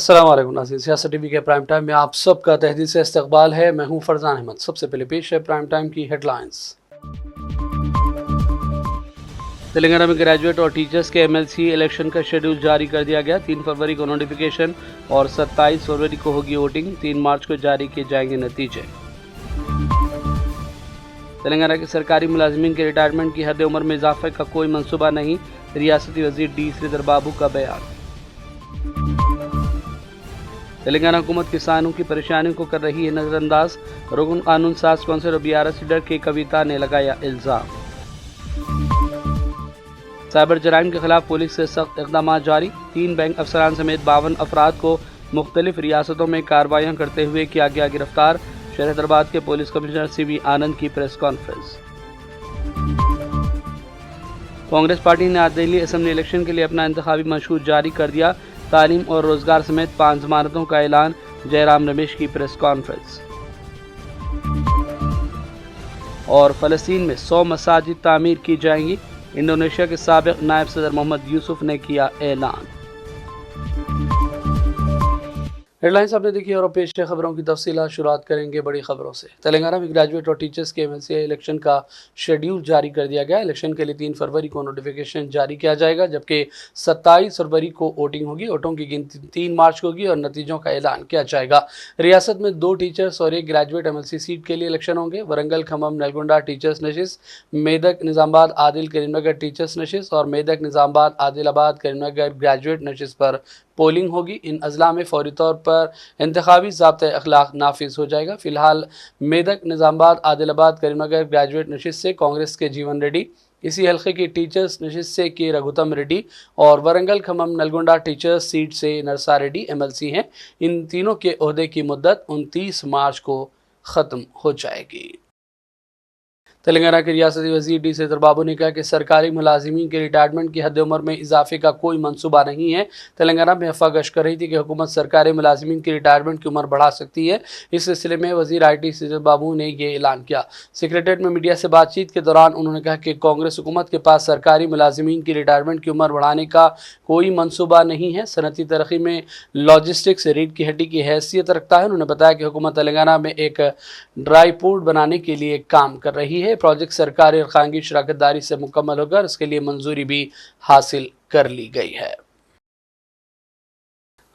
अस्सलाम वालेकुम नाज़रीन, सियासत टीवी के प्राइम टाइम में आप सबका तहदील से इस्तकबाल है। मैं हूं फरजान अहमद। सबसे पहले पेश है प्राइम टाइम की हेडलाइंस। तेलंगाना में ग्रेजुएट और टीचर्स के एमएलसी इलेक्शन का शेड्यूल जारी कर दिया गया। 3 फरवरी को नोटिफिकेशन और 27 फरवरी को होगी वोटिंग। 3 मार्च को जारी किए जाएंगे नतीजे। तेलंगाना के सरकारी मुलाजिमीन के रिटायरमेंट की हद उम्र में इजाफे का कोई मंसूबा नहीं, रियासती वजीर डी श्रीधर बाबू का बयान। तेलंगाना हुकूमत किसानों की परेशानियों को कर रही है नजरअंदाज, रुकन कानून साज कौंसिल और बीआरएस लीडर के कविता ने लगाया इल्जाम। साइबर जराइम के खिलाफ पुलिस से सख्त इक़दाम जारी। 3 बैंक अफसरान समेत 52 अफराद को मुख्तलिफ रियासतों में कार्रवाइयां करते हुए किया गया गिरफ्तार। शहर हैदराबाद के पुलिस कमिश्नर सीवी आनंद की प्रेस कॉन्फ्रेंस। कांग्रेस पार्टी ने आज दिल्ली असेंबली इलेक्शन के लिए अपना इंतखाबी मंशूर जारी कर दिया। तालीम और रोजगार समेत 5 जमानतों का ऐलान। जयराम रमेश की प्रेस कॉन्फ्रेंस। और फलस्तीन में 100 मसाजिद तामीर की जाएंगी, इंडोनेशिया के साबिक नायब सदर मोहम्मद यूसुफ ने किया ऐलान। हेडलाइंस आपने देखी और पेश है खबरों की तफसीलात। शुरुआत करेंगे बड़ी खबरों से। तेलंगाना में ग्रेजुएट और टीचर्स के एमएलसी इलेक्शन का शेड्यूल जारी कर दिया गया। इलेक्शन के लिए 3 फरवरी को नोटिफिकेशन जारी किया जाएगा, जबकि 27 फरवरी को वोटिंग होगी। वोटों की गिनती 3 मार्च को होगी और नतीजों का ऐलान किया जाएगा। रियासत में 2 टीचर्स और 1 ग्रेजुएट एमएलसी सीट के लिए इलेक्शन होंगे। वरंगल, खम्मम, नलगोंडा टीचर्स नशिस्त, मेदक, निजामाबाद, आदिल, करीमनगर टीचर्स नशिस्त और मेदक, निजामाबाद, आदिलाबाद, करीमनगर ग्रेजुएट नशिस्त पर पोलिंग होगी। इन अजला में फौरी तौर पर इंतखाबी ज़ाब्ता अखलाक नाफिज हो जाएगा। फिलहाल मेदक, निजामाबाद, आदिलाबाद, करीमनगर ग्रेजुएट नशिस्त से कांग्रेस के जीवन रेड्डी, इसी हल्के की टीचर्स नशिस्त से के रघुतम रेड्डी और वरंगल, खम्मम, नलगोंडा टीचर्स सीट से नरसा रेड्डी एमएलसी हैं। इन तीनों के ओहदे की मुद्दत 29 मार्च को ख़त्म हो जाएगी। तेलंगाना के रियासती वजीर डी श्रीधर बाबू ने कहा कि सरकारी मुलाजिमीन के रिटायरमेंट की हद उम्र में इजाफे का कोई मंसूबा नहीं है। तेलंगाना में अफवाह गश्त कर रही थी कि हुकूमत सरकारी मुलाजिमीन की रिटायरमेंट की उम्र बढ़ा सकती है। इस सिलसिले में वजीर IT श्रीधर बाबू ने यह ऐलान किया। सेक्रेटरीट में मीडिया से बातचीत के दौरान उन्होंने कहा कि कांग्रेस हुकूमत के पास सरकारी मुलाजिमीन की रिटायरमेंट की उम्र बढ़ाने का कोई मंसूबा नहीं है। सनती तरक्की में लॉजिस्टिक्स रीढ़ की हड्डी की हैसियत रखता है। उन्होंने बताया कि हुकूमत तेलंगाना में एक ड्राई पोर्ट बनाने के लिए काम कर रही है। प्रोजेक्ट सरकारी और खानगी शराकतदारी से मुकम्मल होकर इसके लिए मंजूरी भी हासिल कर ली गई है।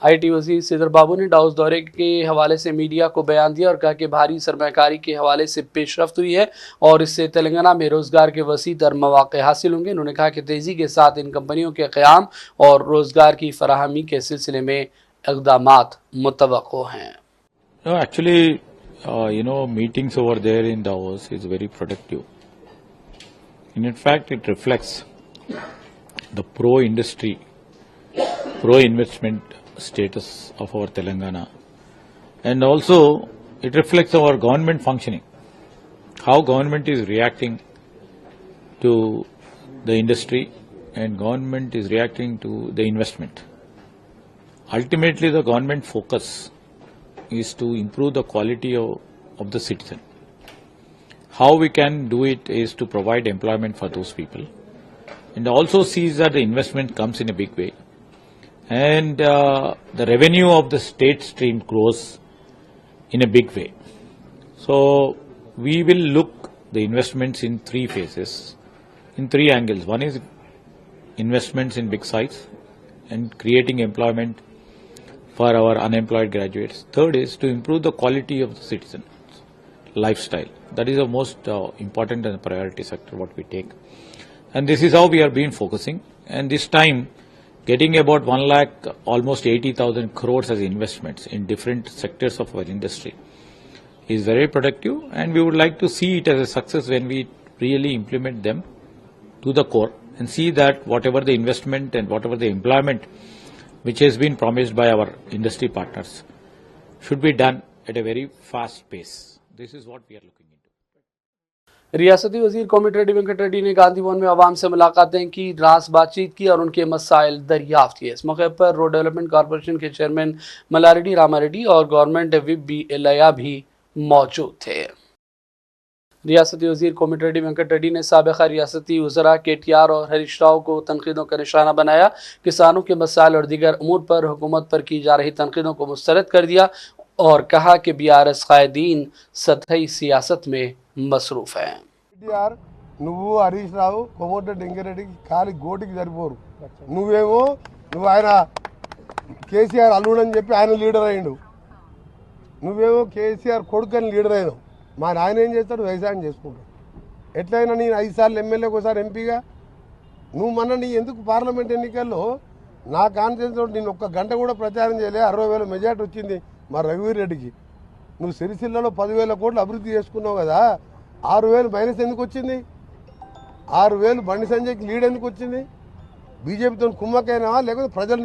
IT वजीर श्रीधर बाबू ने डाउस दौरे के हवाले से मीडिया को बयान दिया और कहा कि भारी सरमायाकारी के हवाले से पेशरफ्त हुई है और इससे तेलंगाना में रोजगार के वसी तर मौके हासिल होंगे। उन्होंने कहा कि तेजी के साथ इन कंपनियों के क़याम और रोजगार की फराहमी के सिलसिले में इक़दामात मुतवक्को हैं। No, actually, meetings over there in Davos is very productive. And in fact, it reflects the pro-industry, pro-investment status of our Telangana. And also, it reflects our government functioning, how government is reacting to the industry and government is reacting to the investment. Ultimately, the government focus is to improve the quality of the citizen. How we can do it is to provide employment for those people and also sees that the investment comes in a big way and the revenue of the state stream grows in a big way. So we will look the investments in 3 phases, in 3 angles. One is investments in big size and creating employment for our unemployed graduates. Third is to improve the quality of the citizen's lifestyle. That is the most important and priority sector what we take. And this is how we have been focusing. And this time, getting about 1 lakh, almost 80,000 crores as investments in different sectors of our industry is very productive. And we would like to see it as a success when we really implement them to the core and see that whatever the investment and whatever the employment which has been promised by our industry partners should be done at a very fast pace. This is what we are looking into. रियासती वजीर कोमटिरेड्डी वेंकट रेड्डी ने गांधी भवन में आवाम से मुलाकातें की, रास बातचीत की और उनके मसाइल दरियाफ्त किए। इस मौके पर रोड डेवलपमेंट कॉरपोरेशन के चेयरमैन मल्लारेड्डी रामारेड्डी और गवर्नमेंट विप बी एलया भी मौजूद थे। रियासती वज़ीर कोमटिरेड्डी वेंकट रेड्डी ने साबिक़ा रियासती वज़रा KTR और हरीश राव को तनक़ीदों का निशाना बनाया। किसानों के मसाइल और दीगर अमूर पर हुकूमत पर की जा रही तनक़ीदों को मुस्तरद कर दिया और कहा कि BRS कायदीन सतही सियासत में मसरूफ़ हैं। KTR నువ్వు హరీష్ రావు కోమటిరెడ్డి వెంకటరెడ్డికి ఖాళీ గోటికి సరిపోరు. నువ్వు ఆయన కేసీఆర్ అల్లుడని చెప్పి ఆయన లీడర్ అయ్యిండు. నువ్వేమో కేసీఆర్ కొడుకని లీడర్ అయినావు. మా నాయన ఏం చేస్తాడు? వ్యవసాయం చేసుకుంటాడు. ఎట్లయినా నేను 5 సార్లు ఎమ్మెల్యేకి ఒకసారి ఎంపీగా నువ్వు నీ ఎందుకు పార్లమెంట్ ఎన్నికల్లో నా కాన్ఫిడెన్స్ నేను ఒక్క గంట కూడా ప్రచారం చేయలే. 60,000 మెజార్టీ వచ్చింది మా రఘువీర్ రెడ్డికి. నువ్వు సిరిసిల్లలో 10,000 కోట్లు అభివృద్ధి చేసుకున్నావు కదా, 6,000 మైనస్ ఎందుకు వచ్చింది? 6,000 బండి సంజయ్కి లీడ్ ఎందుకు వచ్చింది? బీజేపీతో కుమ్మకైనావా లేకపోతే ప్రజలు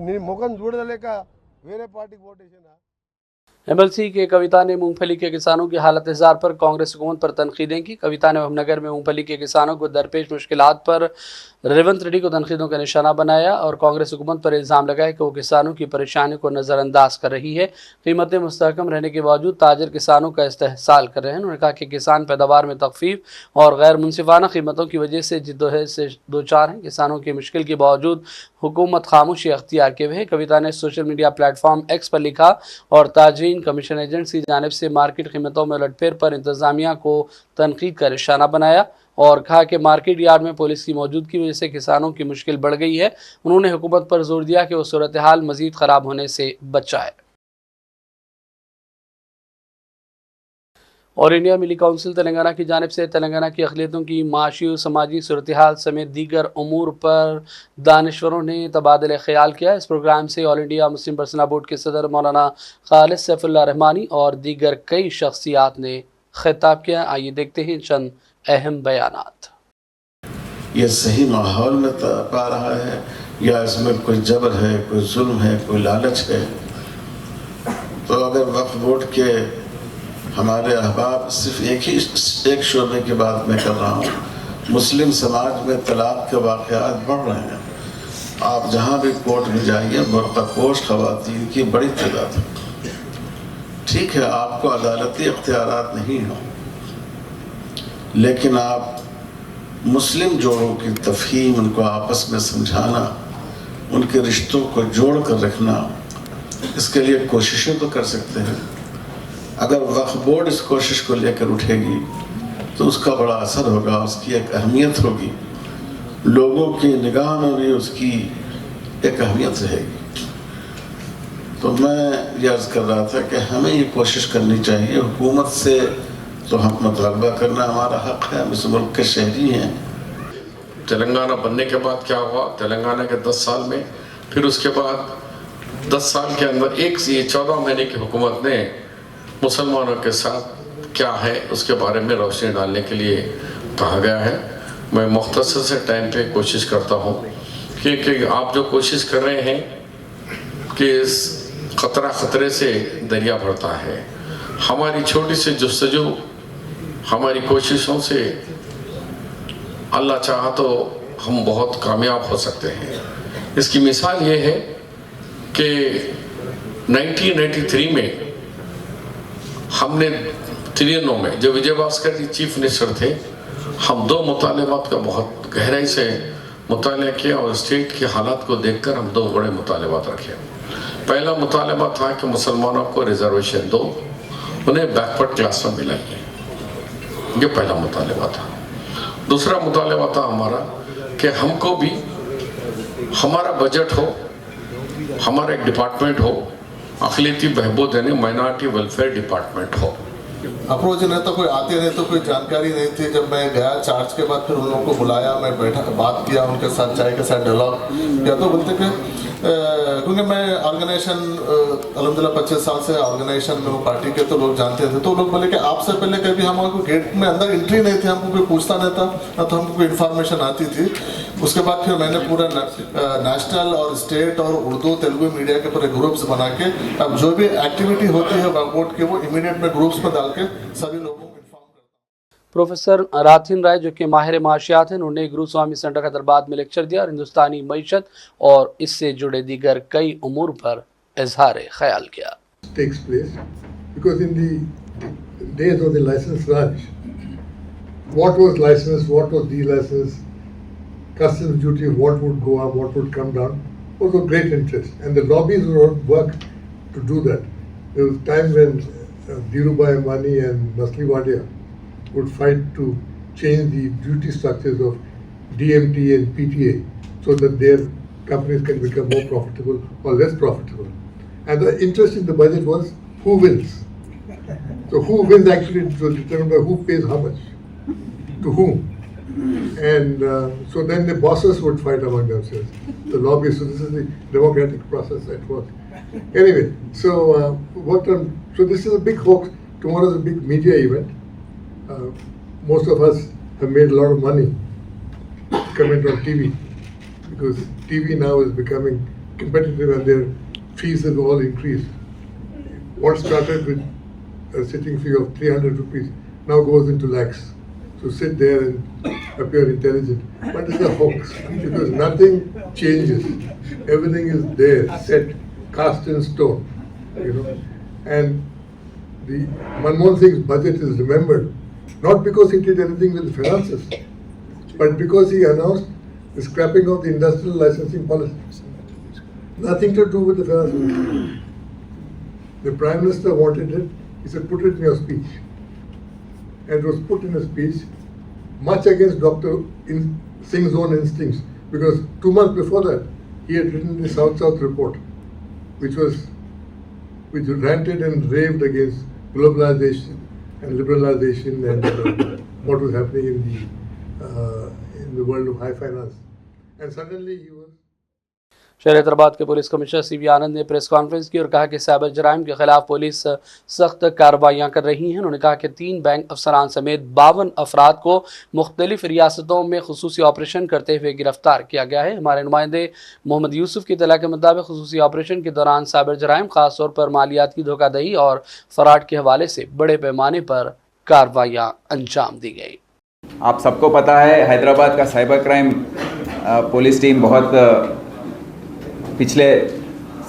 నీ ముఖం చూడలేక వేరే పార్టీకి ఓటేసినా? MLC के कविता ने मूंगफली के किसानों की हालत इज़हार पर कांग्रेस हुकूमत पर तनकीदें की। कविता ने अहमदनगर में मूंगफली के किसानों को दरपेश मुश्किलात पर रेवंत रेड्डी को तनकीदों का निशाना बनाया और कांग्रेस हुकूमत पर इल्ज़ाम लगाया कि वो किसानों की परेशानी को नज़रअंदाज कर रही है। कीमतें मुस्तहकम रहने के बावजूद ताजर किसानों का इस्तेहसाल कर रहे हैं। उन्होंने कहा कि किसान पैदावार में तखफीफ और गैर मुनसिफाना कीमतों की वजह से जिद्दोजहद से दो चार हैं। किसानों की मुश्किल के बावजूद हुकूमत खामोशी अख्तियार किए हुए है। कविता ने सोशल मीडिया प्लेटफॉर्म एक्स पर लिखा और ताजरीन कमीशन एजेंट्स की जानिब से मार्केट कीमतों में उलटफेर पर इंतजामिया को तनकीद का निशाना बनाया और कहा कि मार्केट यार्ड में पुलिस की मौजूदगी की वजह से किसानों की मुश्किल बढ़ गई है। उन्होंने हुकूमत पर जोर दिया कि वो सूरत हाल मजीद ख़राब होने से बचाए। और इंडिया मिली काउंसिल तेलंगाना की जानिब से तेलंगाना की अक़लियतों की माशी और समाजी सूरत हाल समेत दीगर अमूर पर दानिश्वरों ने तबादले ख्याल किया। इस प्रोग्राम से all India Muslim personal board के सदर मौलाना खालिद सैफुल्लाह रहमानी और दीगर कई शख्सियात ने खिताब किया। आइए देखते हैं चंद अहम बयानात। ये सही माहौल में पा रहा है या इसमें कोई जबर है, कोई जुल्म है, कोई लालच है? तो अगर वक्फ बोर्ड के हमारे अहबाब सिर्फ एक शोबे की बात मैं कर रहा हूँ, मुस्लिम समाज में तलाक के वाक़यात बढ़ रहे हैं। आप जहाँ भी कोर्ट में जाइए बुर्क़ापोश ख़वातीन की बड़ी तादाद है। ठीक है, आपको अदालती इख्तियारात नहीं हो, लेकिन आप मुस्लिम जोड़ों की तफ़हीम, उनको आपस में समझाना, उनके रिश्तों को जोड़ कर रखना, इसके लिए कोशिशें तो कर सकते हैं। अगर वक्फ बोर्ड इस कोशिश को लेकर उठेगी तो उसका बड़ा असर होगा, उसकी एक अहमियत होगी, लोगों की निगाह में भी उसकी एक अहमियत रहेगी। तो मैं ये अर्ज़ कर रहा था कि हमें ये कोशिश करनी चाहिए, हुकूमत से तो हम मुतालबा करना हमारा हक़ है, हम इस मुल्क के शहरी हैं। तेलंगाना बनने के बाद क्या हुआ, तेलंगाना के 10 साल में, फिर उसके बाद 10 साल के अंदर एक 14 महीने की हुकूमत ने मुसलमानों के साथ क्या है उसके बारे में रोशनी डालने के लिए कहा गया है। मैं मुख्तसर से टाइम पे कोशिश करता हूँ कि आप जो कोशिश कर रहे हैं कि इस खतरे से दरिया भरता है। हमारी छोटी सी जुस्तजू, हमारी कोशिशों से अल्लाह चाहा तो हम बहुत कामयाब हो सकते हैं। इसकी मिसाल ये है कि 1993 में हमने त्रियनों में, जो विजय भास्कर जी चीफ मिनिस्टर थे, हम 2 मुतालिबात का बहुत गहराई से मुताला किया और स्टेट की हालात को देखकर हम 2 बड़े मुतालिबात रखे। पहला मुतालिबा था कि मुसलमानों को रिजर्वेशन दो, उन्हें बैकवर्ड क्लास में मिलाइए, ये पहला मुतालिबा था। दूसरा मुतालिबा था हमारा कि हमको भी हमारा बजट हो, हमारा एक डिपार्टमेंट हो, अक़लियती बहबूद यानी माइनॉरिटी वेलफेयर डिपार्टमेंट हो। अप्रोच नहीं था, कोई आते नहीं तो कोई जानकारी नहीं थी। जब मैं गया चार्ज के बाद फिर उन लोगों को बुलाया, मैं बैठा बात किया उनके साथ, चाय के साथ डायलॉग किया। तो बोलते कि क्योंकि मैं ऑर्गेनाइजेशन अल्हम्दुलिल्लाह 25 साल से ऑर्गेनाइजेशन में वो पार्टी के, तो लोग जानते थे। तो लोग बोले कि आपसे पहले कभी हमारे गेट में अंदर एंट्री नहीं थी, हमको कोई पूछता नहीं था, ना तो हमको कोई इन्फॉर्मेशन आती थी। उसके बाद फिर मैंने पूरा नेशनल और स्टेट और उर्दू तेलुगु मीडिया के पूरे ग्रुप्स बना के, अब जो भी एक्टिविटी होती है वोट के, वो इमीडिएट में ग्रुप्स में डाल के सभी लोगों को इन्फॉर्म करता हूँ। प्रोफेसर राथिन राय जो कि माहिर माशियात हैं, उन्होंने गुरु स्वामी सेंटर हैदराबाद में लेक्चर दिया और हिंदुस्तानी मईशत और इससे जुड़े दीगर कई उमूर पर इजहार ख्याल किया। takes place because in the days of the license Raj what was licensed, what was delicensed, customs duty, what would go up, what would come down, was of great interest. And the lobbies would work to do that. There was a time when Dhirubhai Ambani and Nasli Wadia would fight to change the duty structures of DMT and PTA so that their companies can become more profitable or less profitable. And the interest in the budget was who wins. So who wins actually was determined by who pays how much, to whom. And so then the bosses would fight among themselves, the lobbyists. So this is the democratic process at work. Anyway, so worked on. So this is a big hoax. Tomorrow is a big media event. Most of us have made a lot of money comment on TV because TV now is becoming competitive and their fees have all increased. What started with a sitting fee of 300 rupees now goes into lakhs. So sit there and appear intelligent. But it's a hoax because nothing changes. Everything is there, set, cast in stone. And the Manmohan Singh's budget is remembered not because he did anything with the finances, but because he announced the scrapping of the industrial licensing policy. Nothing to do with the finances. The Prime Minister wanted it. He said, put it in your speech. And it was put in a speech much against Dr. Singh's own instincts, because 2 months before that, he had written the South-South report, which ranted and raved against globalization and liberalization and what was happening in the world of high finance. And suddenly he was... शहर हैदराबाद के police commissioner CV आनंद ने press conference की और कहा कि cyber जराइम के खिलाफ police सख्त कार्रवाइयाँ कर रही हैं। उन्होंने कहा कि 3 बैंक अफसरान समेत 52 अफराद को मुख्तलिफ रियासतों में खुसूसी ऑपरेशन करते हुए गिरफ्तार किया गया है। हमारे नुमाइंदे मोहम्मद यूसुफ की इत्तला के मुताबिक खुसूसी ऑपरेशन के दौरान साइबर जराइम खासतौर पर मालियाती धोखाधड़ी और फ्रॉड के हवाले से बड़े पैमाने पर कार्रवाइयाँ अंजाम दी गई। आप सबको पता है हैदराबाद का साइबर क्राइम पुलिस टीम बहुत पिछले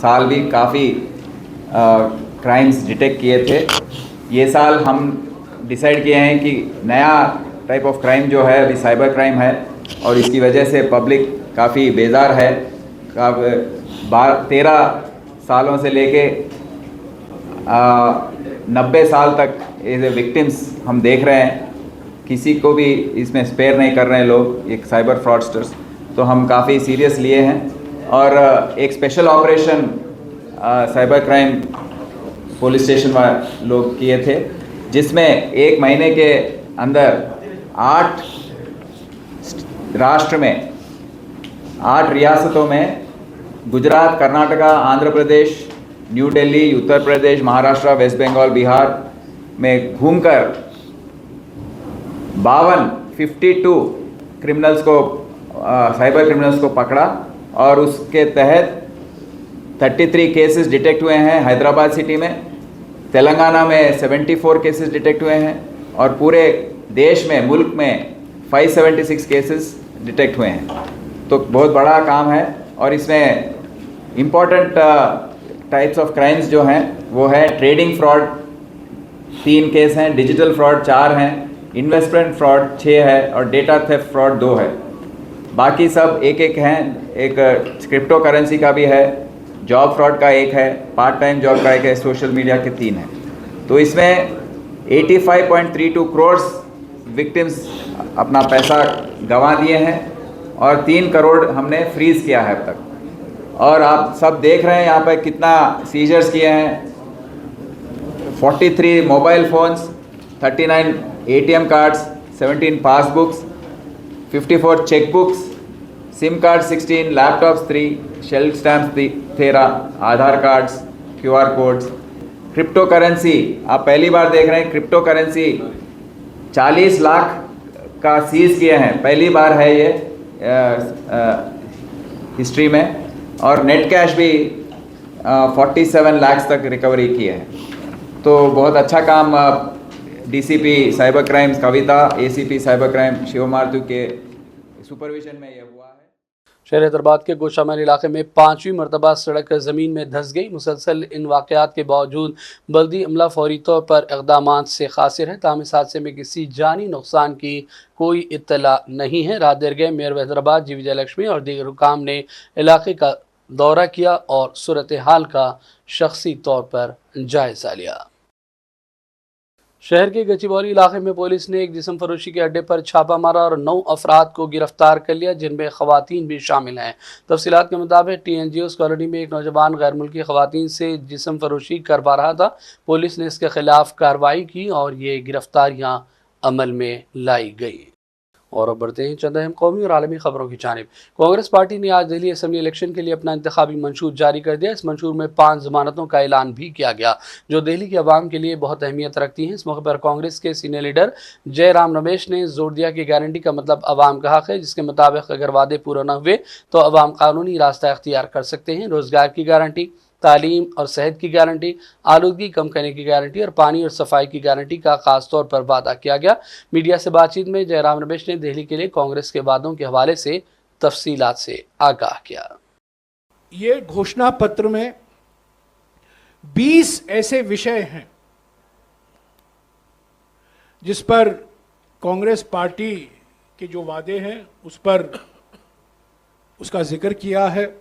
साल भी काफ़ी क्राइम्स डिटेक्ट किए थे। ये साल हम डिसाइड किए हैं कि नया टाइप ऑफ क्राइम जो है अभी साइबर क्राइम है और इसकी वजह से पब्लिक काफ़ी बेजार है। 13 सालों से लेके 90 साल तक ये विक्टिम्स हम देख रहे हैं। किसी को भी इसमें स्पेयर नहीं कर रहे हैं लोग, एक साइबर फ्रॉडस्टर्स। तो हम काफ़ी सीरियस लिए हैं और एक special operation cyber crime police station वाले लोग किए थे, जिसमें 1 महीने के अंदर 8 राष्ट्र में 8 रियासतों में गुजरात, कर्नाटका, आंध्र प्रदेश, न्यू दिल्ली, उत्तर प्रदेश, महाराष्ट्र, वेस्ट बंगाल, बिहार में घूमकर 52 क्रिमिनल्स को साइबर क्रिमिनल्स को पकड़ा और उसके तहत 33 केसेस डिटेक्ट हुए हैं हैदराबाद सिटी में। तेलंगाना में 74 केसेस डिटेक्ट हुए हैं और पूरे देश में, मुल्क में 576 केसेस डिटेक्ट हुए हैं। तो बहुत बड़ा काम है और इसमें इम्पॉर्टेंट टाइप्स ऑफ क्राइम्स जो हैं वो है ट्रेडिंग फ्रॉड 3 केस हैं, डिजिटल फ्रॉड 4 हैं, इन्वेस्टमेंट फ्रॉड 6 है और डेटा थेफ्ट फ्रॉड 2 है। बाकी सब एक हैं। एक क्रिप्टो करेंसी का भी है, जॉब फ्रॉड का 1 है, पार्ट टाइम जॉब का 1 है, सोशल मीडिया के 3 हैं। तो इसमें 85.32 करोड़ विक्टिम्स अपना पैसा गंवा दिए हैं और 3 करोड़ हमने फ्रीज़ किया है अब तक। और आप सब देख रहे हैं यहाँ पर कितना सीजर्स किए हैं। 43 mobile phones, 39 ATM cards, 17 passbooks, 54 chequebooks, SIM card 16, laptops 3, shelf stamps 13, Aadhaar cards, QR codes. Crypto currency आप पहली बार देख रहे हैं। क्रिप्टो करेंसी 40 लाख का सीज किए हैं, पहली बार है ये हिस्ट्री में। और नेट कैश भी 47 लाख तक रिकवरी किए हैं। तो बहुत अच्छा काम DCP cyber crimes Kavita, ACP cyber crime Shiv Mathur के सुपरविजन में ये हुआ है। शहर हैदराबाद के गोशामहल इलाके में 5वीं मरतबा सड़क ज़मीन में धंस गई। मुसलसल इन वाक़यात के बावजूद बल्दी अमला फौरी तौर पर इक़दामात से क़ासिर है। ताहम इस हादसे में किसी जानी नुकसान की कोई इत्तला नहीं है। रात देर गए मेयर हैदराबाद जी विजयलक्ष्मी और दीगर हुकाम ने इलाके का दौरा किया और सूरत हाल का शख्सी तौर पर जायज़ा लिया। शहर के गचिबौली इलाके में पुलिस ने एक जिस्म फरोशी के अड्डे पर छापा मारा और 9 अफराद को गिरफ्तार कर लिया, जिनमें खवातीन भी शामिल हैं। तफसीलात के मुताबिक TNGOs कॉलोनी में एक नौजवान गैर मुल्की खवातीन से जिस्म फरोशी करवा रहा था। पुलिस ने इसके खिलाफ कार्रवाई की और ये गिरफ्तारियां अमल में लाई गई। और अब बढ़ते हैं चंद अहम कौमी और आलमी खबरों की जानिब। कांग्रेस पार्टी ने आज दिल्ली असेंबली इलेक्शन के लिए अपना इंतखाबी मंशूर जारी कर दिया। इस मंशूर में 5 जमानतों का ऐलान भी किया गया जो दिल्ली के अवाम के लिए बहुत अहमियत रखती हैं। इस मौके पर कांग्रेस के सीनियर लीडर जयराम रमेश ने जोर दिया कि गारंटी का मतलब अवाम का हक है, जिसके मुताबिक अगर वादे पूरे न हुए तो अवाम कानूनी रास्ता इख्तियार कर सकते हैं। रोजगार की गारंटी, तालीम और सेहत की गारंटी, आलूदगी कम करने की गारंटी और पानी और सफाई की गारंटी का खास तौर पर वादा किया गया। मीडिया से बातचीत में जयराम रमेश ने दिल्ली के लिए कांग्रेस के वादों के हवाले से तफसीलात से आगाह किया। ये घोषणा पत्र में 20 ऐसे विषय हैं जिस पर कांग्रेस पार्टी के जो वादे हैं उस पर उसका जिक्र किया है।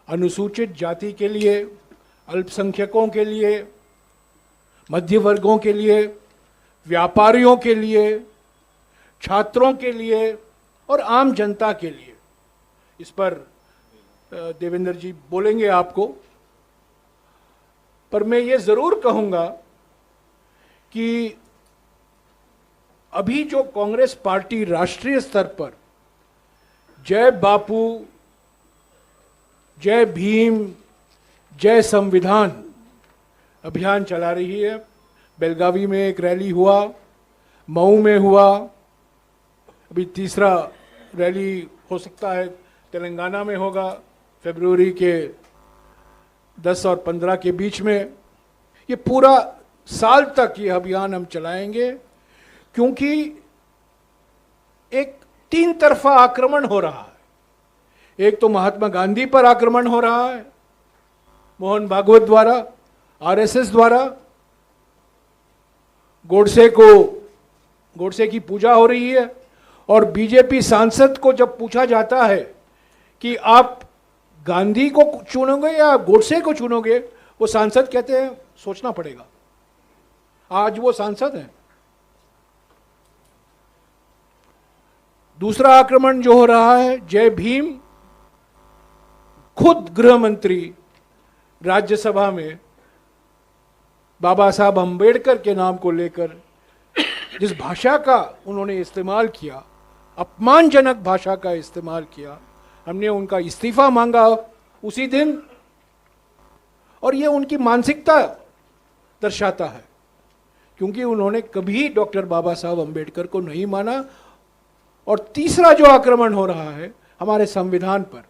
अनुसूचित जाति के लिए, अल्पसंख्यकों के लिए, मध्य वर्गों के लिए, व्यापारियों के लिए, छात्रों के लिए और आम जनता के लिए। इस पर देवेंद्र जी बोलेंगे आपको, पर मैं ये ज़रूर कहूँगा कि अभी जो कांग्रेस पार्टी राष्ट्रीय स्तर पर जय बापू, जय भीम, जय संविधान अभियान चला रही है। बेलगावी में एक रैली हुआ, मऊ में हुआ, अभी तीसरा रैली हो सकता है तेलंगाना में होगा फरवरी के 10 और 15 के बीच में। ये पूरा साल तक ये अभियान हम चलाएंगे, क्योंकि एक 3 तरफा आक्रमण हो रहा है। एक तो महात्मा गांधी पर आक्रमण हो रहा है मोहन भागवत द्वारा, RSS द्वारा। गोडसे की पूजा हो रही है और बीजेपी सांसद को जब पूछा जाता है कि आप गांधी को चुनोगे या गोडसे को चुनोगे, वो सांसद कहते हैं सोचना पड़ेगा। आज वो सांसद हैं। दूसरा आक्रमण जो हो रहा है जय भीम, खुद गृह मंत्री राज्यसभा में बाबा साहब अंबेडकर के नाम को लेकर जिस भाषा का उन्होंने इस्तेमाल किया, अपमानजनक भाषा का इस्तेमाल किया, हमने उनका इस्तीफा मांगा उसी दिन। और ये उनकी मानसिकता दर्शाता है, क्योंकि उन्होंने कभी डॉक्टर बाबा साहब अंबेडकर को नहीं माना। और तीसरा जो आक्रमण हो रहा है हमारे संविधान पर,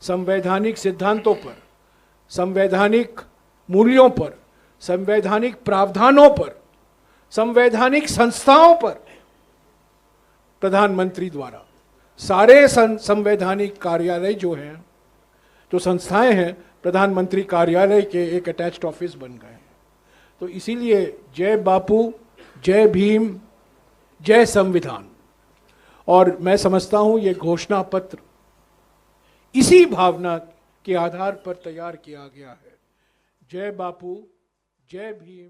संवैधानिक सिद्धांतों पर, संवैधानिक मूल्यों पर, संवैधानिक प्रावधानों पर, संवैधानिक संस्थाओं पर प्रधानमंत्री द्वारा सारे संवैधानिक कार्यालय जो हैं, जो संस्थाएं हैं, प्रधानमंत्री कार्यालय के एक अटैच्ड ऑफिस बन गए हैं। तो इसीलिए जय बापू, जय भीम, जय संविधान। और मैं समझता हूं ये घोषणा पत्र इसी भावना के आधार पर तैयार किया गया है। जय बापू, जय भीम,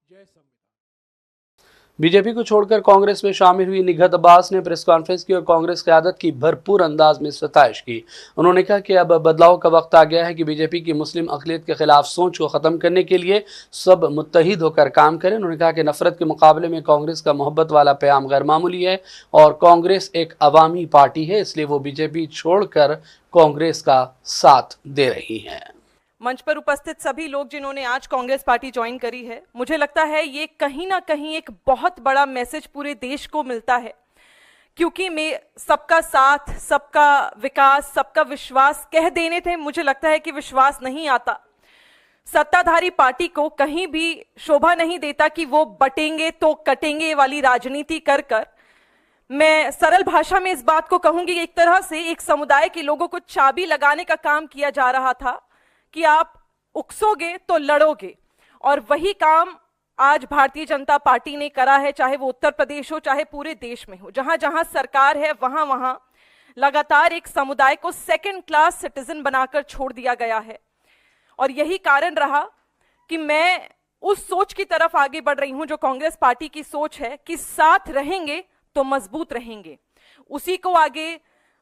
जय संविधान। बीजेपी को छोड़कर कांग्रेस में शामिल हुई निगहत अब्बास ने प्रेस कॉन्फ्रेंस की और कांग्रेस क़यादत की भरपूर अंदाज में सताइश की। उन्होंने कहा कि अब बदलाव का वक्त आ गया है कि बीजेपी की मुस्लिम अक़लियत के खिलाफ सोच को ख़त्म करने के लिए सब मुत्तहिद होकर काम करें। उन्होंने कहा कि नफरत के मुकाबले में कांग्रेस का मोहब्बत वाला पैगाम गैर मामूली है और कांग्रेस एक अवामी पार्टी है, इसलिए वो बीजेपी छोड़कर कांग्रेस का साथ दे रही है। मंच पर उपस्थित सभी लोग जिन्होंने आज कांग्रेस पार्टी ज्वाइन करी है, मुझे लगता है ये कहीं ना कहीं एक बहुत बड़ा मैसेज पूरे देश को मिलता है, क्योंकि मैं सबका साथ, सबका विकास, सबका विश्वास कह देने थे, मुझे लगता है कि विश्वास नहीं आता। सत्ताधारी पार्टी को कहीं भी शोभा नहीं देता कि वो बटेंगे तो कटेंगे वाली राजनीति कर कर मैं सरल भाषा में इस बात को कहूंगी, एक तरह से एक समुदाय के लोगों को चाबी लगाने का काम किया जा रहा था कि आप उकसोगे तो लड़ोगे, और वही काम आज भारतीय जनता पार्टी ने करा है, चाहे वो उत्तर प्रदेश हो चाहे पूरे देश में हो। जहां जहां सरकार है वहां वहां लगातार एक समुदाय को सेकंड क्लास सिटीजन बनाकर छोड़ दिया गया है। और यही कारण रहा कि मैं उस सोच की तरफ आगे बढ़ रही हूं जो कांग्रेस पार्टी की सोच है कि साथ रहेंगे तो मजबूत रहेंगे। उसी को आगे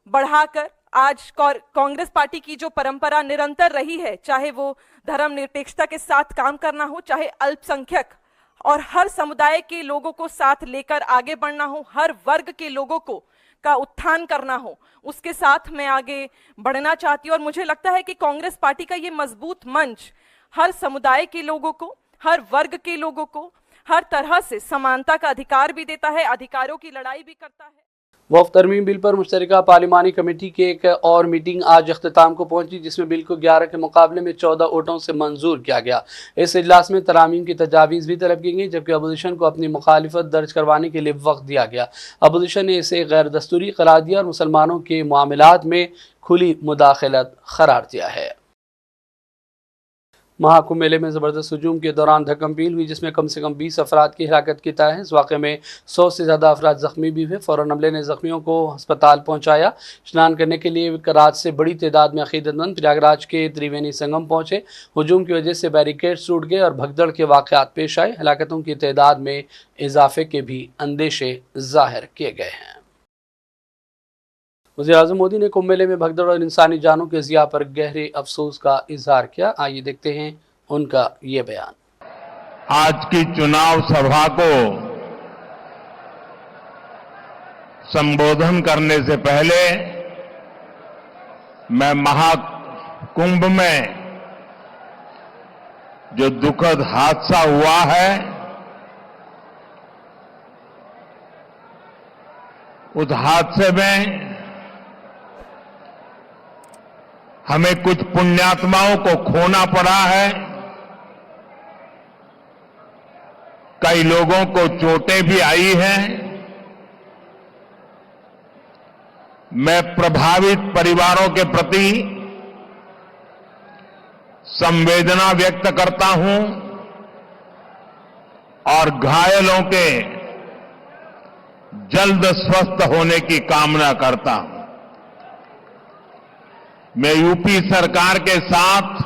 बढ़ाकर आज कांग्रेस पार्टी की जो परंपरा निरंतर रही है, चाहे वो धर्मनिरपेक्षता के साथ काम करना हो, चाहे अल्पसंख्यक और हर समुदाय के लोगों को साथ लेकर आगे बढ़ना हो, हर वर्ग के लोगों को का उत्थान करना हो, उसके साथ मैं आगे बढ़ना चाहती हूं। और मुझे लगता है कि कांग्रेस पार्टी का ये मजबूत मंच हर समुदाय के लोगों को, हर वर्ग के लोगों को हर तरह से समानता का अधिकार भी देता है, अधिकारों की लड़ाई भी करता है। वफ़ तरमीम बिल पर मुश्तरका पार्लिमानी कमेटी की एक और मीटिंग आज अख्ताम को पहुंची, जिसमें बिल को 11 के मुकाबले में 14 वोटों से मंजूर किया गया। इस इजलास में तरामीम की तजावीज़ भी तलब की गई, जबकि अपोजिशन को अपनी मुखालिफत दर्ज करवाने के लिए वक्त दिया गया। अपोजिशन ने इसे गैर दस्तूरी करार दिया और मुसलमानों के मामलात में खुली मुदाखलत करार दिया है। महाकुंभ मेले में ज़बरदस्त हजूम के दौरान धक्कम-पील हुई, जिसमें कम से कम 20 अफराद की हिलाकत की इत्तला है। इस वाक़े में 100 से ज़्यादा अफराद ज़ख्मी भी हुए। फ़ौरन अमले ने ज़ख्मियों को अस्पताल पहुँचाया। स्नान करने के लिए कराच से बड़ी तादाद में अक़ीदतमंद प्रयागराज के त्रिवेणी संगम पहुँचे। हजूम की वजह से बैरिकेड्स टूट गए और भगदड़ के वाक़यात पेश आए। हलाकतों की तादाद में इजाफे के भी अंदेशे ज़ाहिर किए गए हैं। वज़ीर-ए-आज़म मोदी ने कुंभ मेले में भगदड़ और इंसानी जानों के ज़िया पर गहरे अफसोस का इजहार किया। आइए देखते हैं उनका ये बयान। आज की चुनाव सभा को संबोधन करने से पहले मैं महाकुंभ में जो दुखद हादसा हुआ है उस हादसे में हमें कुछ पुण्यात्माओं को खोना पड़ा है, कई लोगों को चोटें भी आई हैं। मैं प्रभावित परिवारों के प्रति संवेदना व्यक्त करता हूं और घायलों के जल्द स्वस्थ होने की कामना करता हूं। मैं यूपी सरकार के साथ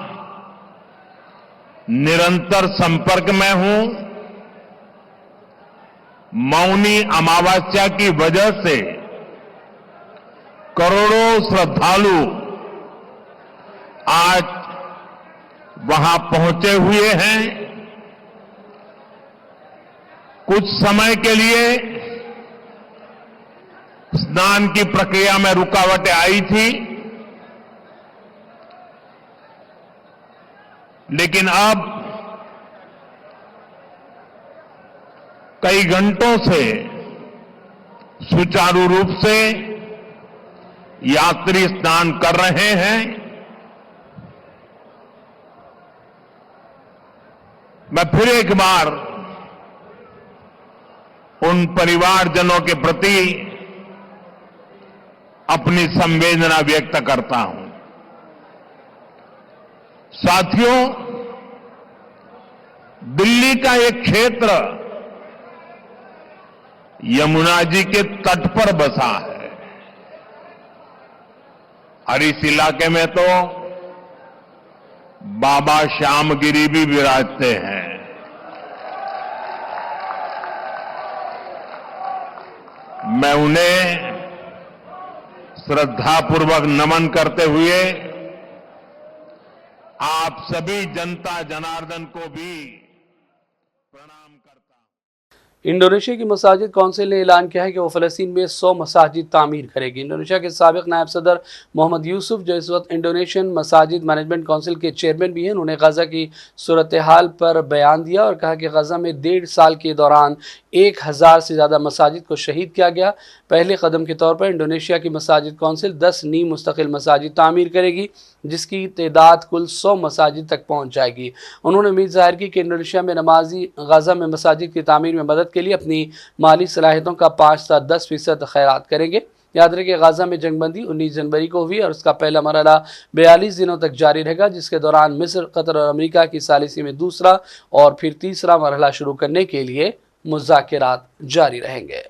निरंतर संपर्क में हूं। मौनी अमावस्या की वजह से करोड़ों श्रद्धालु आज वहां पहुंचे हुए हैं। कुछ समय के लिए स्नान की प्रक्रिया में रुकावटें आई थी, लेकिन अब कई घंटों से सुचारू रूप से यात्री स्नान कर रहे हैं। मैं फिर एक बार उन परिवारजनों के प्रति अपनी संवेदना व्यक्त करता हूं। साथियों, दिल्ली का एक क्षेत्र यमुना जी के तट पर बसा है और इस इलाके में तो बाबा श्यामगिरी भी विराजते हैं। मैं उन्हें श्रद्धापूर्वक नमन करते हुए आप सभी जनता जनार्दन को भी प्रणाम करता हूं। इंडोनेशिया की मसाजिद कौंसिल ने ऐलान किया है कि वो फ़लस्तीन में 100 मसाजिद तामीर करेगी। इंडोनेशिया के साबिक नायब सदर मोहम्मद यूसुफ, जो इस वक्त इंडोनेशियन मसाजिद मैनेजमेंट काउंसिल के चेयरमैन भी हैं, उन्होंने गजा की सूरत हाल पर बयान दिया और कहा कि गजा में 1.5 साल के दौरान 1000 से ज़्यादा मसाजिद को शहीद किया गया। पहले कदम के तौर पर इंडोनेशिया की मसाजिद काउंसिल 10 नीम मुस्तकिल मसाजिद तामीर करेगी। जिसकी तादाद कुल 100 मसाजिद तक पहुँच जाएगी। उन्होंने उम्मीद जाहिर की कि इंडोनेशिया में नमाजी गाज़ा में मसाजिद की तामीर में मदद के लिए अपनी माली सलाहियतों का 5 से 10% खैरात करेंगे। याद रहे कि गाज़ा में जंगबंदी 19 जनवरी को हुई और उसका पहला मरहला 42 दिनों तक जारी रहेगा, जिसके दौरान मिस्र, कतर और अमेरिका की सालिसी में दूसरा और फिर तीसरा मरहला शुरू करने के लिए मुज़ाकिरात जारी रहेंगे।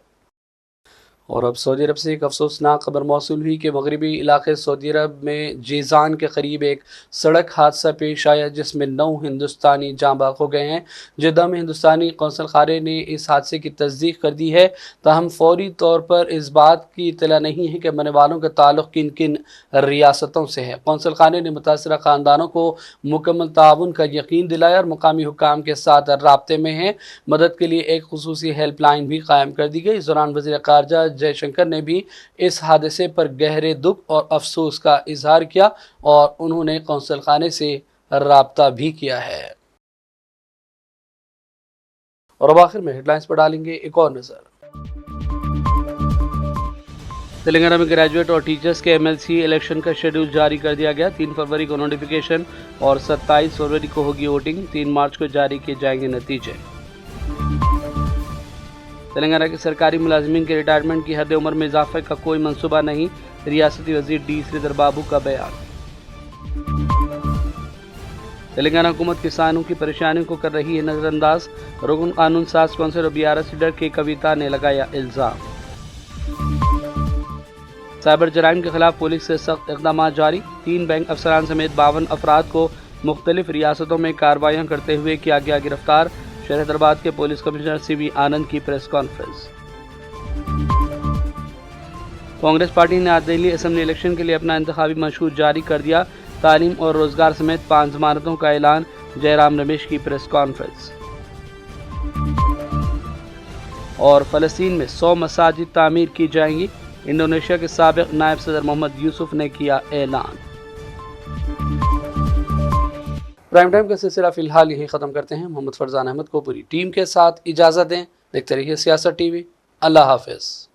और अब सऊदी अरब से एक अफसोसनाक खबर मौसूल हुई कि मगरबी इलाके सऊदी अरब में जीज़ान के करीब एक सड़क हादसा पेश आया जिसमें 9 हिंदुस्तानी जाँ बाग हो गए हैं। जिद्दा में हिंदुस्तानी कौंसल खाने ने इस हादसे की तस्दीक कर दी है, ताहम फौरी तौर पर इस बात की इत्तला नहीं है कि मरने वालों का ताल्लुक़ किन किन रियासतों से है। कौंसल खाने ने मुतासरा ख़ानदानों को मुकम्मल ताउन का यकीन दिलाया और मुकामी हुक्काम के साथ राब्ते में हैं। मदद के लिए एक खुसूसी हेल्पलाइन भी कायम कर दी गई। इस दौरान वज़ीर ख़ारजा जयशंकर ने भी इस हादसे पर गहरे दुख और अफसोस का इजहार किया और उन्होंने कौंसल खाने से राब्ता भी किया है। और अब आखिर में हेडलाइंस पर डालेंगे एक और नजर। तेलंगाना में ग्रेजुएट और टीचर्स के MLC इलेक्शन का शेड्यूल जारी कर दिया गया। 3 फरवरी को नोटिफिकेशन और 27 फरवरी को होगी वोटिंग। 3 मार्च को जारी किए जाएंगे नतीजे। तेलंगाना के सरकारी मुलाजिमीन के रिटायरमेंट की हद उम्र में इजाफे का कोई मंसूबा नहीं, रियासती वजीर D श्रीधर बाबू का बयान। तेलंगाना हुकूमत किसानों की परेशानियों को कर रही है नजरअंदाज, रुकन कानून साज कौंसिल और BRS लीडर के कविता ने लगाया इल्जाम। साइबर जराइम के खिलाफ पुलिस से सख्त इक़दाम जारी, 3 बैंक अफसरान समेत 52 अफराद को मुख्तलिफ रियासतों में कार्रवाइयाँ करते हुए किया गया गिरफ्तार। शहर हैदराबाद के पुलिस कमिश्नर CV आनंद की प्रेस कॉन्फ्रेंस। कांग्रेस पार्टी ने आज दिल्ली असेंबली इलेक्शन के लिए अपना इंतखाबी मंशूर जारी कर दिया। तालीम और रोजगार समेत 5 जमानतों का ऐलान, जयराम रमेश की प्रेस कॉन्फ्रेंस। और फ़लस्तीन में 100 मसाजिद तामीर की जाएंगी, इंडोनेशिया के साबिक़ नायब सदर मोहम्मद यूसुफ ने किया ऐलान। प्राइम टाइम का सिलसिला फिलहाल यही ख़त्म करते हैं। मोहम्मद फरजान अहमद को पूरी टीम के साथ इजाज़त दें। देखते रहिए सियासत TV। अल्लाह हाफ़िज़।